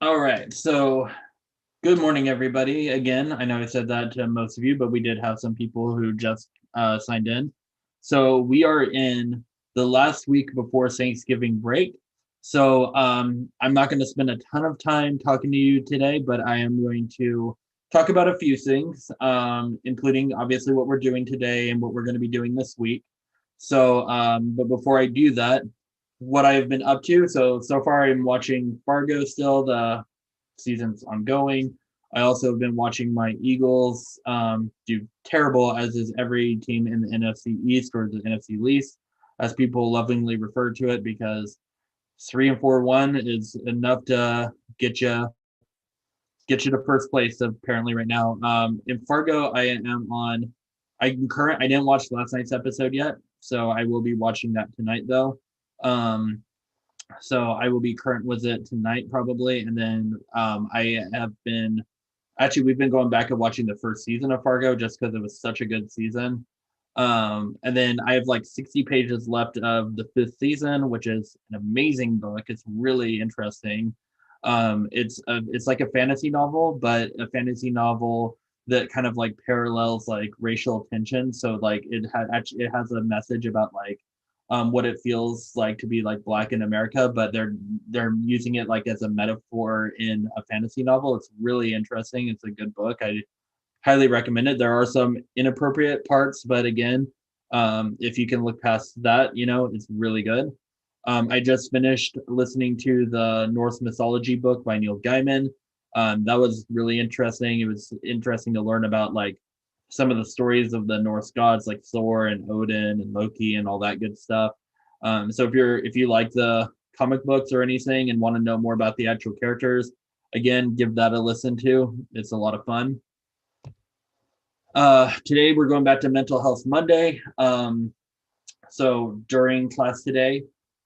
All right. So, good morning, everybody. Again, I know I said that to most of you, but we did have some people who just signed in. So, we are in the last week before Thanksgiving break. So, I'm not going to spend a ton of time talking to you today, but I am going to talk about a few things, including obviously what we're doing today and what we're going to be doing this week. So, but before I do that, what I've been up to. So far, I'm watching Fargo still. The season's ongoing. I also have been watching my Eagles do terrible, as is every team in the NFC East or the NFC least, as people lovingly refer to it, because 3 and 4-1 is enough to get you get you to first place apparently right now. In Fargo, I am on. I didn't watch last night's episode yet, so I will be watching that tonight though. Um, so I will be current with it tonight probably, and then I have been actually we've been going back and watching the first season of Fargo just because it was such a good season. And then I have like 60 pages left of the fifth season, which is an amazing book. It's really interesting. It's like a fantasy novel, but a fantasy novel that kind of like parallels like racial tension. So like it has a message about like what it feels like to be like black in America, but they're using it like as a metaphor in a fantasy novel. It's really interesting. It's a good book. I highly recommend it. There are some inappropriate parts, but again, if you can look past that, it's really good. I just finished listening to the Norse mythology book by Neil Gaiman. That was really interesting. It was interesting to learn about like some of the stories of the Norse gods, like Thor and Odin and Loki and all that good stuff. So if you like the comic books or anything and want to know more about the actual characters, again, give that a listen to. It's a lot of fun. Today we're going back to Mental Health Monday. So during class today,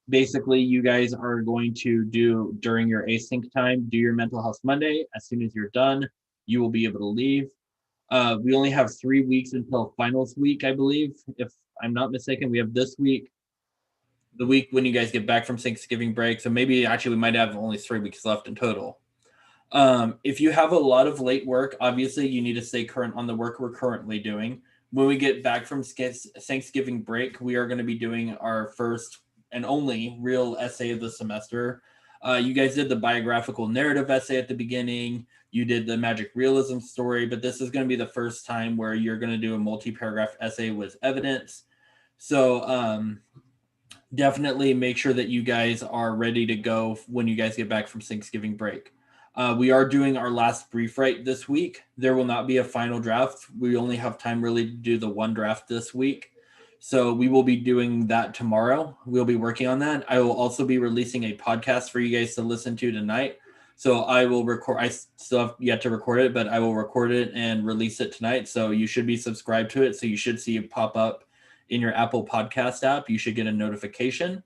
basically you guys are going to do during your async time, do your Mental Health Monday. As soon as you're done, you will be able to leave. We only have 3 weeks until finals week, I believe. If I'm not mistaken, we have this week, the week when you guys get back from Thanksgiving break. So maybe actually we might have only 3 weeks left in total. If you have a lot of late work, obviously you need to stay current on the work we're currently doing. When we get back from Thanksgiving break, we are going to be doing our first and only real essay of the semester. You guys did the biographical narrative essay at the beginning. You did the magic realism story, but this is going to be the first time where you're going to do a multi-paragraph essay with evidence. So definitely make sure that you guys are ready to go when you guys get back from Thanksgiving break. We are doing our last brief write this week. There will not be a final draft. We only have time really to do the one draft this week. So we will be doing that tomorrow. We'll be working on that. I will also be releasing a podcast for you guys to listen to tonight. So I will record, I still have yet to record it, but I will record it and release it tonight. So you should be subscribed to it. So you should see it pop up in your Apple Podcast app. You should get a notification.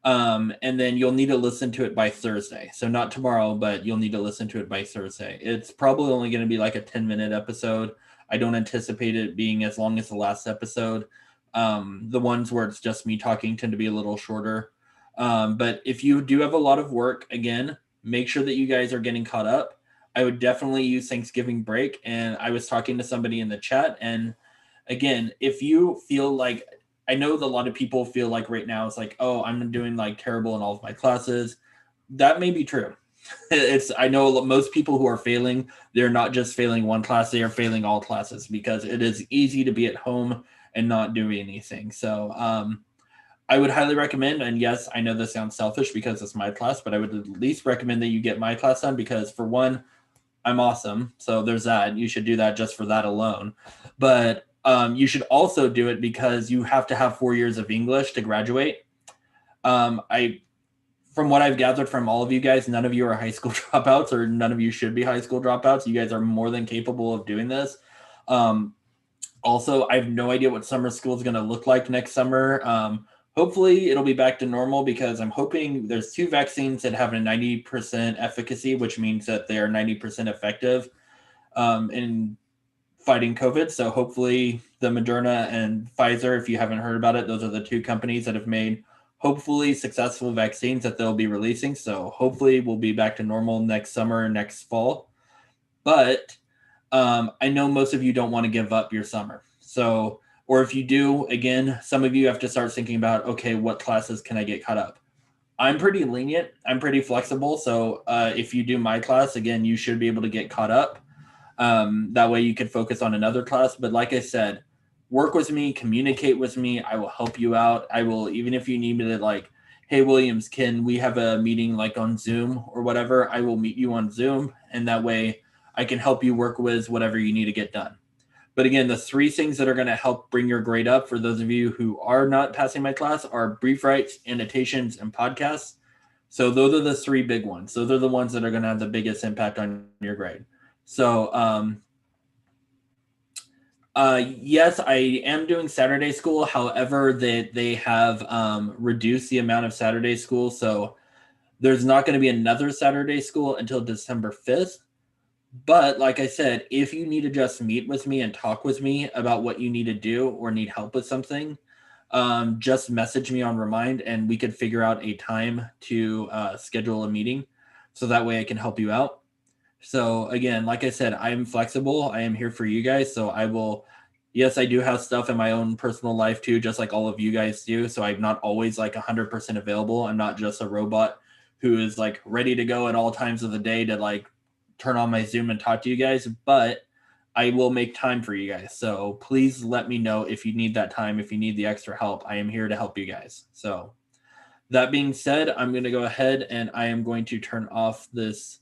And then you'll need to listen to it by Thursday. So not tomorrow, but you'll need to listen to it by Thursday. It's probably only going to be like a 10-minute episode. I don't anticipate it being as long as the last episode. The ones where it's just me talking tend to be a little shorter. But if you do have a lot of work, again, make sure that you guys are getting caught up. I would definitely use Thanksgiving break. And I was talking to somebody in the chat, and again, if you feel like, I know that a lot of people feel like right now it's like, oh, I'm doing like terrible in all of my classes. That may be true. It's I know most people who are failing, they're not just failing one class, they are failing all classes because it is easy to be at home and not doing anything. So I would highly recommend, and yes, I know this sounds selfish because it's my class, but I would at least recommend that you get my class done because for one, I'm awesome. So there's that. You should do that just for that alone. But you should also do it because you have to have 4 years of English to graduate. I, from what I've gathered from all of you guys, none of you are high school dropouts, or none of you should be high school dropouts. You guys are more than capable of doing this. Um, Also, I have no idea what summer school is going to look like next summer. Hopefully, it'll be back to normal because I'm hoping there's two vaccines that have a 90% efficacy, which means that they are 90% effective in fighting COVID. So hopefully, the Moderna and Pfizer, if you haven't heard about it, those are the two companies that have made hopefully successful vaccines that they'll be releasing. So hopefully we'll be back to normal next summer, next fall. But I know most of you don't want to give up your summer. So, or if you do, again, some of you have to start thinking about, okay, what classes can I get caught up? I'm pretty lenient. I'm pretty flexible. So if you do my class, again, you should be able to get caught up. That way you can focus on another class. But like I said, work with me, communicate with me. I will help you out. I will, even if you need me to like, hey, Williams, can we have a meeting like on Zoom or whatever? I will meet you on Zoom. And that way I can help you work with whatever you need to get done. But again, the three things that are going to help bring your grade up for those of you who are not passing my class are brief writes, annotations, and podcasts. So those are the three big ones. Those are the ones that are going to have the biggest impact on your grade. So yes, I am doing Saturday school. However, they have reduced the amount of Saturday school. So there's not going to be another Saturday school until December 5th. But like I said, if you need to just meet with me and talk with me about what you need to do or need help with something, just message me on Remind and we could figure out a time to schedule a meeting so that way I can help you out. So again, like I said, I'm flexible. I am here for you guys. So I will, yes, I do have stuff in my own personal life too, just like all of you guys do. So I'm not always like 100% available. I'm not just a robot who is like ready to go at all times of the day to like turn on my Zoom and talk to you guys, but I will make time for you guys. So please let me know if you need that time, if you need the extra help. I am here to help you guys. So that being said, I'm going to go ahead and I am going to turn off this